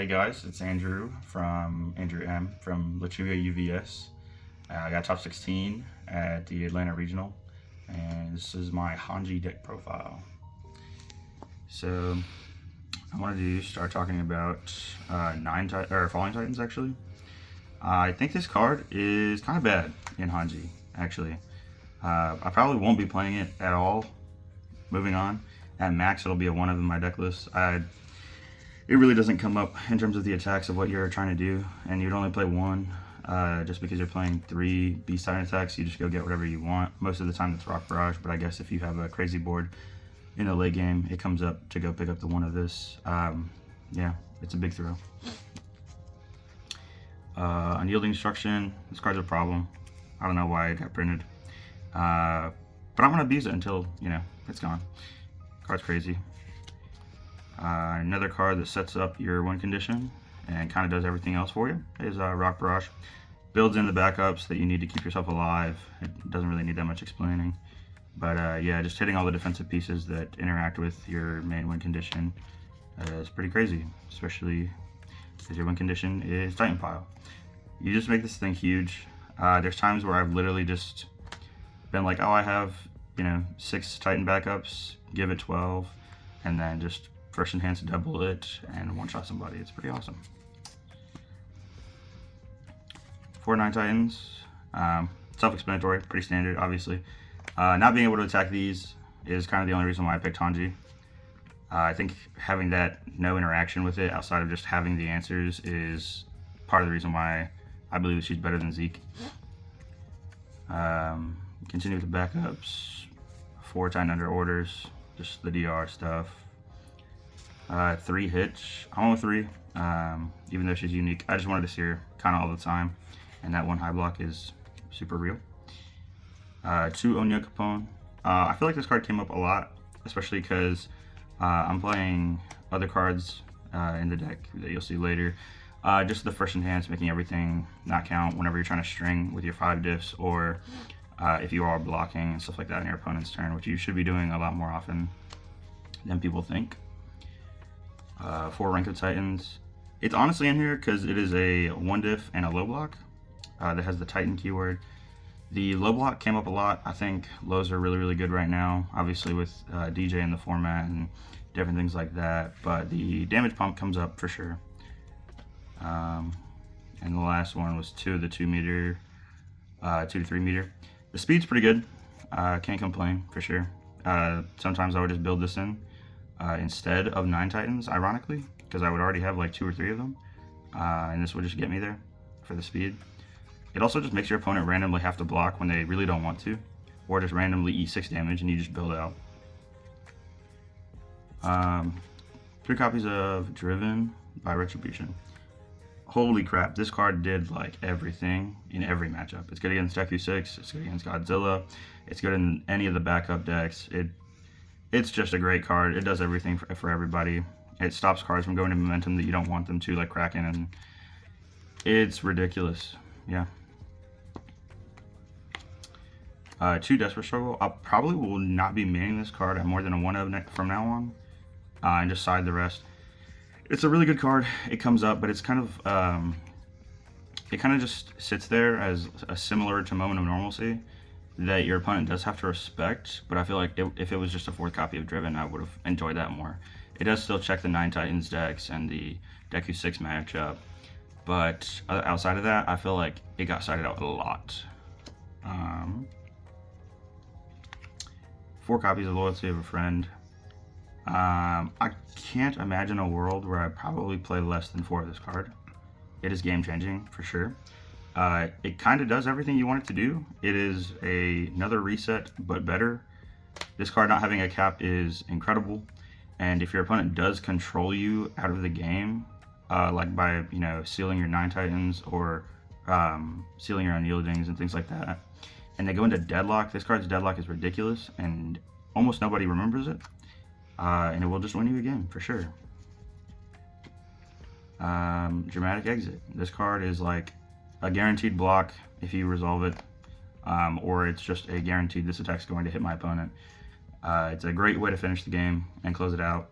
Hey guys, it's Andrew M from Lechuga UVS. I got top 16 at the Atlanta Regional, and this is my Hange deck profile. So I wanted to start talking about Falling Titans actually. I think this card is kind of bad in Hange actually. I probably won't be playing it at all. Moving on, at max it'll be a 1 of in my deck list. It really doesn't come up in terms of the attacks of what you're trying to do, and you'd only play 1 just because you're playing 3 Beast Titan attacks. You just go get whatever you want. Most of the time it's Rock Barrage, but I guess if you have a crazy board in the late game, it comes up to go pick up the 1 of this. Yeah, it's a big throw. Unyielding Destruction, this card's a problem. I don't know why it got printed. But I'm going to abuse it until, it's gone. Card's crazy. Another card that sets up your win condition and kind of does everything else for you is Rock Barrage. Builds in the backups that you need to keep yourself alive. It doesn't really need that much explaining. But yeah, just hitting all the defensive pieces that interact with your main win condition is pretty crazy, especially because your win condition is Titanpile. You just make this thing huge. There's times where I've literally just been like, oh, I have 6 Titan backups, give it 12, and then just first enhance, double it, and one-shot somebody. It's pretty awesome. 4/9 Titans, self-explanatory, pretty standard, obviously. Not being able to attack these is kind of the only reason why I picked Hange. I think having that no interaction with it outside of just having the answers is part of the reason why I believe that she's better than Zeke. Continue with the backups. 4 Titan under orders, just the DR stuff. 3 Hitch. I went with 3, even though she's unique. I just wanted to see her kind of all the time, and that 1 high block is super real. 2 Onya Capone. I feel like this card came up a lot, especially because I'm playing other cards in the deck that you'll see later. Just the first enhance, making everything not count whenever you're trying to string with your 5 diffs, or if you are blocking and stuff like that in your opponent's turn, which you should be doing a lot more often than people think. 4 Rank of Titans. It's honestly in here because it is a 1 diff and a low block that has the Titan keyword. The low block came up a lot. I think lows are really, really good right now, obviously with DJ in the format and different things like that, but the damage pump comes up for sure. And the last one was 2 of the 2 meter, 2 to 3 meter. The speed's pretty good. Can't complain for sure. Sometimes I would just build this in instead of 9 Titans, ironically, because I would already have like 2 or 3 of them, and this would just get me there for the speed. It also just makes your opponent randomly have to block when they really don't want to, or just randomly eat 6 damage and you just build out. 3 copies of Driven by Retribution. Holy crap, this card did like everything in every matchup. It's good against Deku 6, it's good against Godzilla, it's good in any of the backup decks. It's just a great card. It does everything for everybody. It stops cards from going to momentum that you don't want them to, like Kraken, and it's ridiculous. Yeah. 2 Desperate Struggle. I probably will not be maining this card at more than a 1 of from now on, and just side the rest. It's a really good card. It comes up, but it's kind of it kind of just sits there as a similar to Moment of Normalcy that your opponent does have to respect, but I feel like if it was just a 4th copy of Driven, I would have enjoyed that more. It does still check the 9 Titans decks and the Deku 6 matchup, but outside of that, I feel like it got sided out a lot. 4 copies of Loyalty of a Friend. I can't imagine a world where I probably play less than 4 of this card. It is game changing for sure. It kind of does everything you want it to do. It is another reset, but better. This card not having a cap is incredible. And if your opponent does control you out of the game, like by sealing your 9 Titans or sealing your Unyieldings and things like that, and they go into Deadlock, this card's Deadlock is ridiculous, and almost nobody remembers it. And it will just win you a game for sure. Dramatic Exit. This card is like a guaranteed block if you resolve it, or it's just a guaranteed this attack's going to hit my opponent. It's a great way to finish the game and close it out.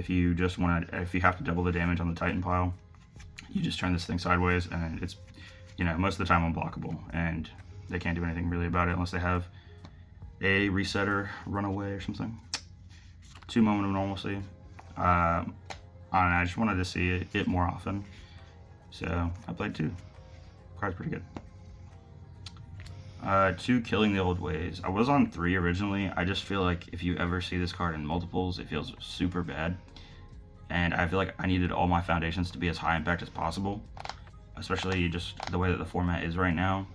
if you just want to, if you have to double the damage on the Titanpile, you just turn this thing sideways, and it's, you know, most of the time unblockable, and they can't do anything really about it unless they have a resetter, runaway, or something. 2 Moment of Normalcy. I just wanted to see it more often, so I played 2. Card's pretty good. 2 Killing the Old Ways. I was on 3 originally. I just feel like if you ever see this card in multiples, it feels super bad. And I feel like I needed all my foundations to be as high impact as possible, especially just the way that the format is right now.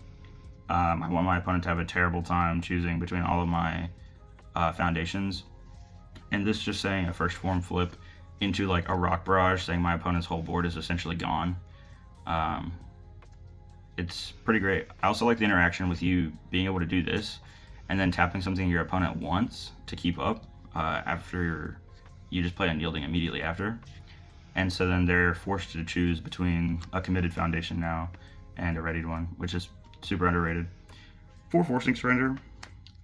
I want my opponent to have a terrible time choosing between all of my foundations. And this just saying a first form flip into like a Rock Barrage, saying my opponent's whole board is essentially gone. It's pretty great. I also like the interaction with you being able to do this and then tapping something your opponent wants to keep up after you just play Unyielding immediately after. And so then they're forced to choose between a committed foundation now and a readied one, which is super underrated. 4 Forcing Surrender.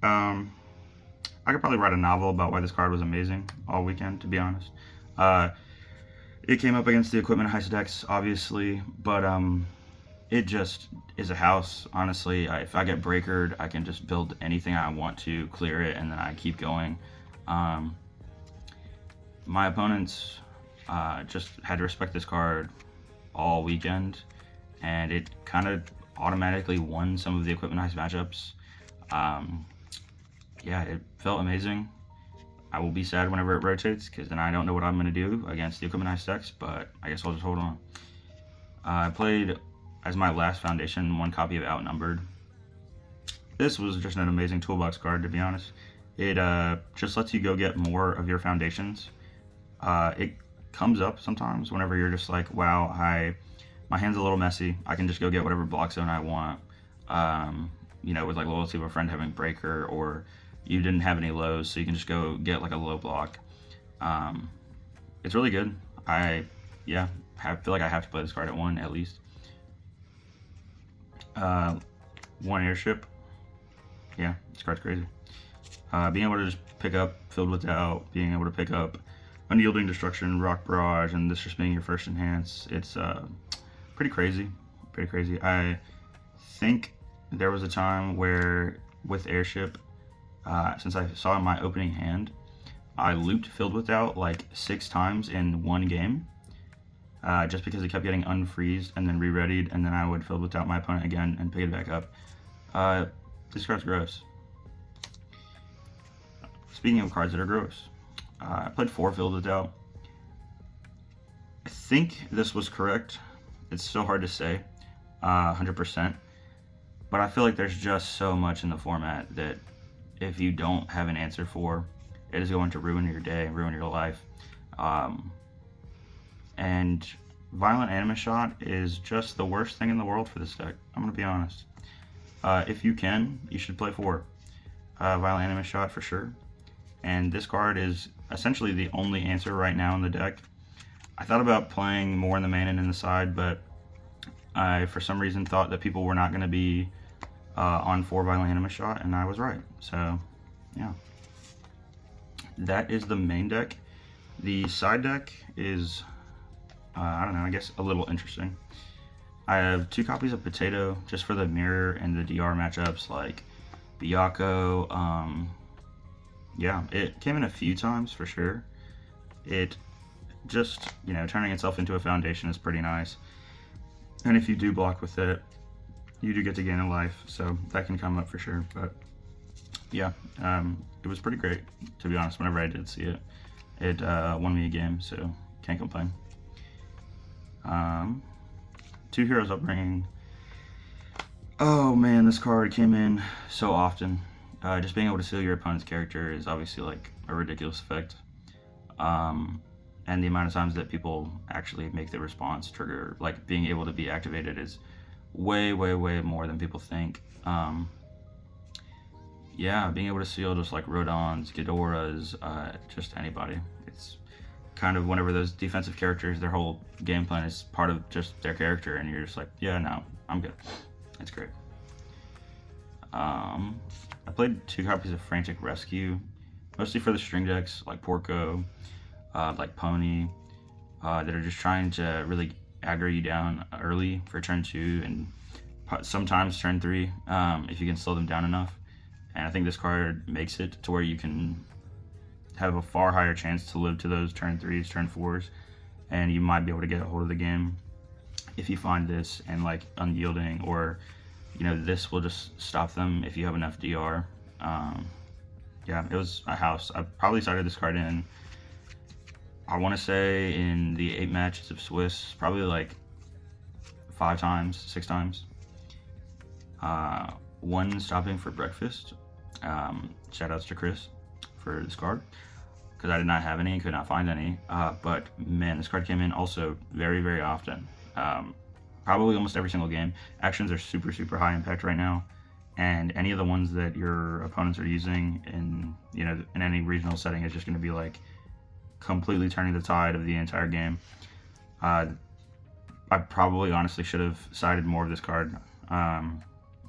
I could probably write a novel about why this card was amazing all weekend, to be honest. It came up against the Equipment Heist decks, obviously, but it just is a house, honestly. If I get breakered, I can just build anything I want to, clear it, and then I keep going. My opponents just had to respect this card all weekend, and it kind of automatically won some of the Equipment Heist matchups. Yeah, it felt amazing. I will be sad whenever it rotates, because then I don't know what I'm going to do against the Equipment Heist decks, but I guess I'll just hold on. I played, as my last foundation, 1 copy of Outnumbered. This was just an amazing toolbox card, to be honest. It just lets you go get more of your foundations. It comes up sometimes whenever you're just like, wow, my hand's a little messy. I can just go get whatever block zone I want. You know, with like Loyalty of a Friend having breaker, or you didn't have any lows, so you can just go get like a low block. It's really good. I feel like I have to play this card at 1 at least. 1 Airship. Yeah, this card's crazy. Being able to just pick up Filled with Doubt, being able to pick up Unyielding Destruction, Rock Barrage, and this just being your first enhance, it's pretty crazy. Pretty crazy. I think there was a time where with Airship, since I saw in my opening hand, I looped Filled with Doubt like 6 times in 1 game, just because it kept getting unfreezed and then re-readied, and then I would Filled with Doubt my opponent again and pick it back up. This card's gross. Speaking of cards that are gross, I played 4 Filled with Doubt. I think this was correct. It's so hard to say 100%, but I feel like there's just so much in the format that if you don't have an answer for, it is going to ruin your day, ruin your life. And Violent Anima Shot is just the worst thing in the world for this deck. I'm going to be honest. If you can, you should play 4. Violent Anima Shot for sure. And this card is essentially the only answer right now in the deck. I thought about playing more in the main and in the side, but I, for some reason, thought that people were not going to be on 4 Violent Anima Shot, and I was right. So, yeah. That is the main deck. The side deck is, I don't know, I guess a little interesting. I have 2 copies of Potato just for the mirror and the DR matchups, like Byaku. Yeah, it came in a few times for sure. It just, you know, turning itself into a foundation is pretty nice. And if you do block with it, you do get to gain a life, so that can come up for sure. But yeah, it was pretty great, to be honest. Whenever I did see it, it won me a game, so can't complain. 2 Heroes Upbringing. Oh man, this card came in so often. Just being able to seal your opponent's character is obviously like a ridiculous effect. And the amount of times that people actually make the response trigger, like being able to be activated, is way, way, way more than people think. Yeah, being able to seal just like Rodons, Ghidorahs, just anybody. It's kind of whenever those defensive characters, their whole game plan is part of just their character, and you're just like, yeah, no, I'm good. It's great. I played 2 copies of Frantic Rescue, mostly for the string decks like Porco. like Pony, that are just trying to really aggro you down early for turn 2 and sometimes turn 3 if you can slow them down enough. And I think this card makes it to where you can have a far higher chance to live to those turn 3s, turn 4s, and you might be able to get a hold of the game if you find this and like unyielding, or this will just stop them if you have enough DR. Yeah, it was a house. I probably started this card in, I want to say, in the 8 matches of Swiss, probably like 5 times, 6 times. 1 stopping for breakfast. Shout outs to Chris for this card, because I did not have any and could not find any. But man, this card came in also very, very often. Probably almost every single game. Actions are super, super high impact right now, and any of the ones that your opponents are using in in any regional setting is just going to be like completely turning the tide of the entire game. I probably honestly should have sided more of this card.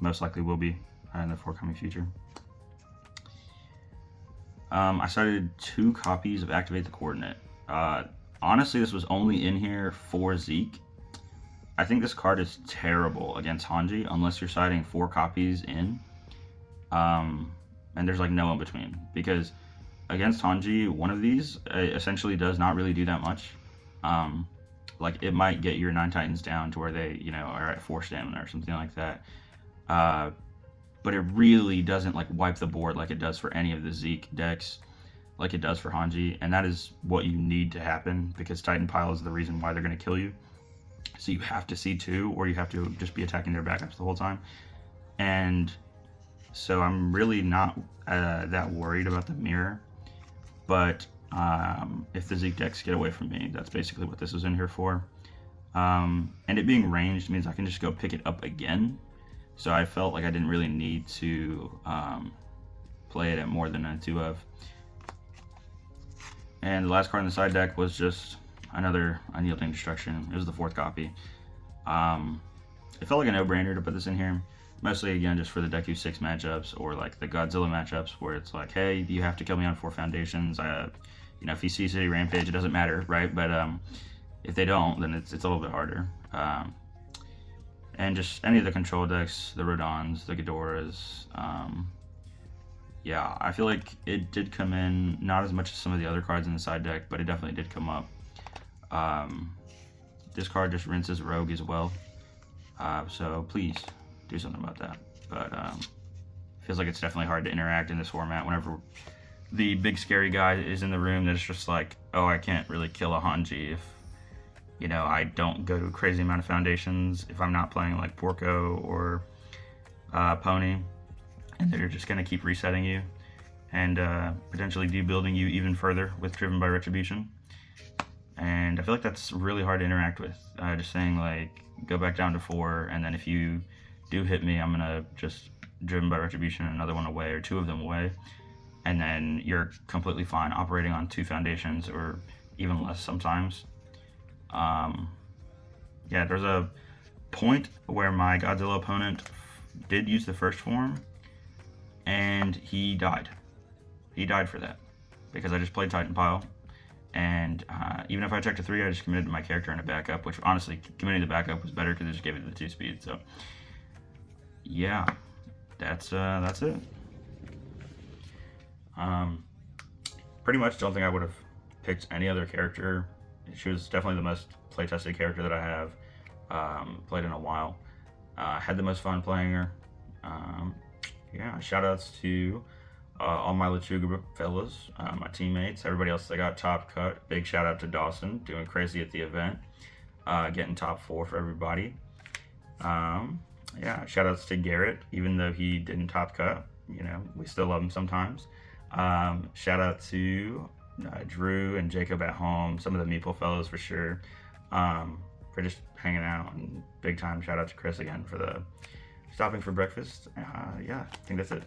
Most likely will be in the forthcoming future. I started 2 copies of Activate the Coordinate. Honestly, this was only in here for Zeke. I think this card is terrible against Hange unless you're siding 4 copies in. And there's like no in between, because against Hange, one of these essentially does not really do that much. Like it might get your 9 Titans down to where they are at 4 stamina or something like that. But it really doesn't like wipe the board like it does for any of the Zeke decks, like it does for Hange, and that is what you need to happen, because Titanpile is the reason why they're going to kill you. So you have to see 2, or you have to just be attacking their backups the whole time. And so I'm really not that worried about the mirror, but if the Zeke decks get away from me, that's basically what this is in here for. And it being ranged means I can just go pick it up again. So I felt like I didn't really need to play it at more than a 2 of. And the last card in the side deck was just another Unyielding Destruction. It was the 4th copy. It felt like a no-brainer to put this in here. Mostly, again, just for the Deku 6 matchups, or like the Godzilla matchups where it's like, hey, you have to kill me on 4 foundations. If you see City Rampage, it doesn't matter, right? But if they don't, then it's a little bit harder. And just any of the control decks, the Rodons, the Ghidorahs. Yeah, I feel like it did come in, not as much as some of the other cards in the side deck, but it definitely did come up. This card just rinses Rogue as well. So please do something about that. But feels like it's definitely hard to interact in this format whenever the big scary guy is in the room. That's just like, oh, I can't really kill a Hange if I don't go to a crazy amount of foundations, if I'm not playing like Porco or Pony, and they're just going to keep resetting you and potentially debuilding you even further with Driven by Retribution. And I feel like that's really hard to interact with. Just saying like, go back down to 4, and then if you do hit me, I'm going to just Driven by Retribution another one away, or 2 of them away, and then you're completely fine operating on 2 foundations, or even less sometimes. Yeah, there's a point where my Godzilla opponent did use the first form, and he died. He died for that, because I just played Titanpile, and even if I checked a 3, I just committed my character in a backup, which honestly, committing the backup was better because it just gave it the 2 speed. So yeah, that's it. Pretty much don't think I would have picked any other character. She was definitely the most play-tested character that I have played in a while. Had the most fun playing her. Yeah, shout-outs to all my Lechuga fellas, my teammates, everybody else that got top cut. Big shout-out to Dawson, doing crazy at the event, getting top 4 for everybody. Yeah, shout-outs to Garrett, even though he didn't top cut. We still love him sometimes. Shout-out to Drew and Jacob at home, some of the Meeple fellows for sure, for just hanging out, and big time shout out to Chris again for the stopping for breakfast. Yeah, I think that's it.